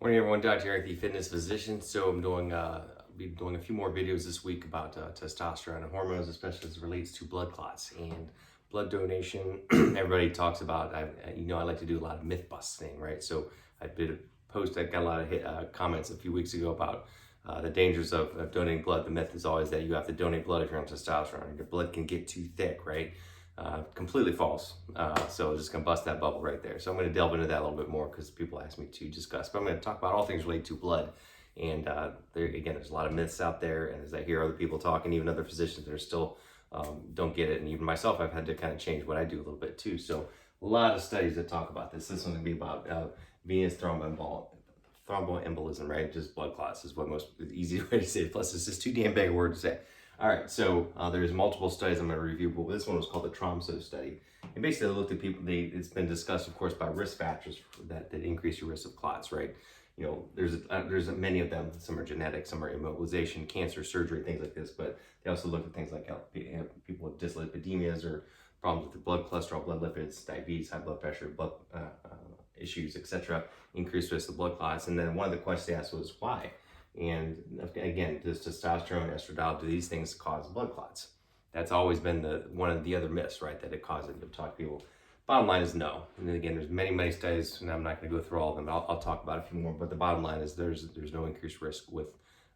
Morning everyone, Dr. Eric, the fitness physician. So I'm doing, be doing a few more videos this week about testosterone and hormones, especially as it relates to blood clots and blood donation. Everybody talks about, I like to do a lot of myth busting, right? So I did a post, I got a lot of comments a few weeks ago about the dangers of donating blood. The myth is always that you have to donate blood if you're on testosterone. Your blood can get too thick, right? Completely false. So just gonna bust that bubble right there. So I'm gonna delve into that a little bit more because people ask me to discuss. But I'm gonna talk about all things related to blood. And there's a lot of myths out there. And as I hear other people talking, even other physicians that are still don't get it. And even myself, I've had to kind of change what I do a little bit too. So a lot of studies that talk about this. This one's gonna be about venous thromboembolism, right? Just blood clots is what the easiest way to say it. Plus, it's just too damn big a word to say. All right, so there's multiple studies I'm going to review, but this one was called the TROMSO study. And basically, they looked at people. It's been discussed, of course, by risk factors that increase your risk of clots, right? You know, there's many of them. Some are genetic, some are immobilization, cancer, surgery, things like this. But they also look at things like people with dyslipidemias or problems with the blood cholesterol, blood lipids, diabetes, high blood pressure, blood issues, etc. Increased risk of blood clots. And then one of the questions they asked was why. And again, does testosterone, estradiol, do these things cause blood clots? That's always been one of the other myths, right? That it causes it. You'll talk to people. Bottom line is no. And then again, there's many studies, and I'm not going to go through all of them. But I'll talk about a few more. But the bottom line is there's no increased risk with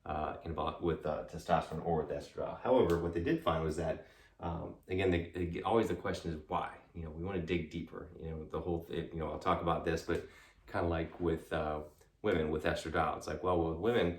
testosterone or with estradiol. However, what they did find was that again, always the question is why. You know, we want to dig deeper. You know, the whole thing. You know, I'll talk about this, but kind of like with women with estradiol, it's like, well, with women,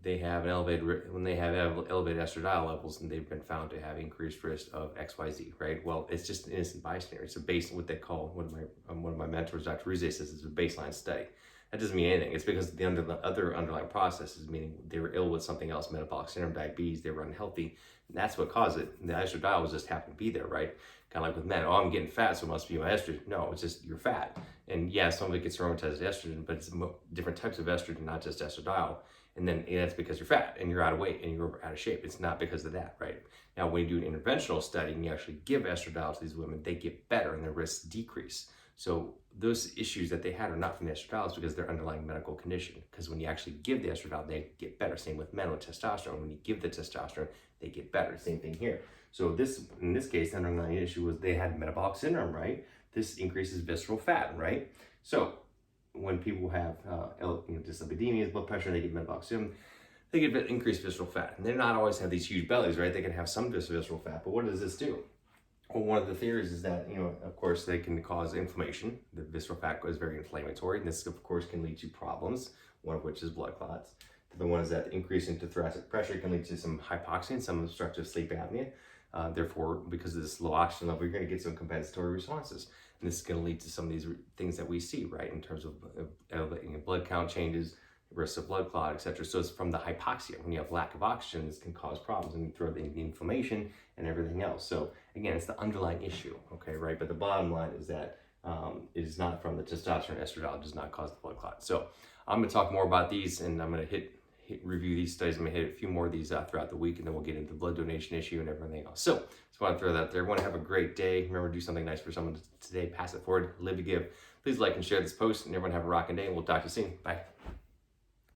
they have when they have elevated estradiol levels, and they've been found to have increased risk of XYZ, right? Well, it's just an innocent bystander. It's what they call, one of my mentors, Dr. Rize, says it's a baseline study. That doesn't mean anything. It's because the other underlying processes, meaning they were ill with something else, metabolic syndrome, diabetes, they were unhealthy. And that's what caused it. And the estradiol was just happened to be there, right? Kind of like with men, oh, I'm getting fat, so it must be my estrogen. No, it's just you're fat. And yeah, some of it gets aromatized estrogen, but it's different types of estrogen, not just estradiol. And then that's because you're fat and you're out of weight and you're out of shape. It's not because of that, right? Now, when you do an interventional study and you actually give estradiol to these women, they get better and their risks decrease. So those issues that they had are not from the estradiol, it's because their underlying medical condition. Because when you actually give the estradiol, they get better. Same with men with testosterone. When you give the testosterone, they get better. Same thing here. So in this case, the underlying issue was they had metabolic syndrome, right? This increases visceral fat, right? So when people have dyslipidemias, blood pressure, they get metabolic syndrome, they get increased visceral fat. And they not always have these huge bellies, right? They can have some visceral fat, but what does this do? Well, one of the theories is that, of course, they can cause inflammation. The visceral fat is very inflammatory, and this, of course, can lead to problems, one of which is blood clots. The one is that increase into thoracic pressure can lead to some hypoxia and some obstructive sleep apnea. Therefore, because of this low oxygen level, you're going to get some compensatory responses. And this is going to lead to some of these things that we see, right, in terms of blood count changes, risk of blood clot, etc. So it's from the hypoxia. When you have lack of oxygen, this can cause problems, and you throw in the inflammation and everything else. So again, it's the underlying issue, okay, right? But the bottom line is that it is not from the testosterone. Estradiol does not cause the blood clot. So I'm going to talk more about these, and I'm going to review these studies. I'm going to hit a few more of these throughout the week, and then we'll get into the blood donation issue and everything else. So just want to throw that out there. Everyone have a great day. Remember, do something nice for someone today. Pass it forward. Live to give. Please like and share this post, and everyone have a rocking day, and we'll talk to you soon. Bye.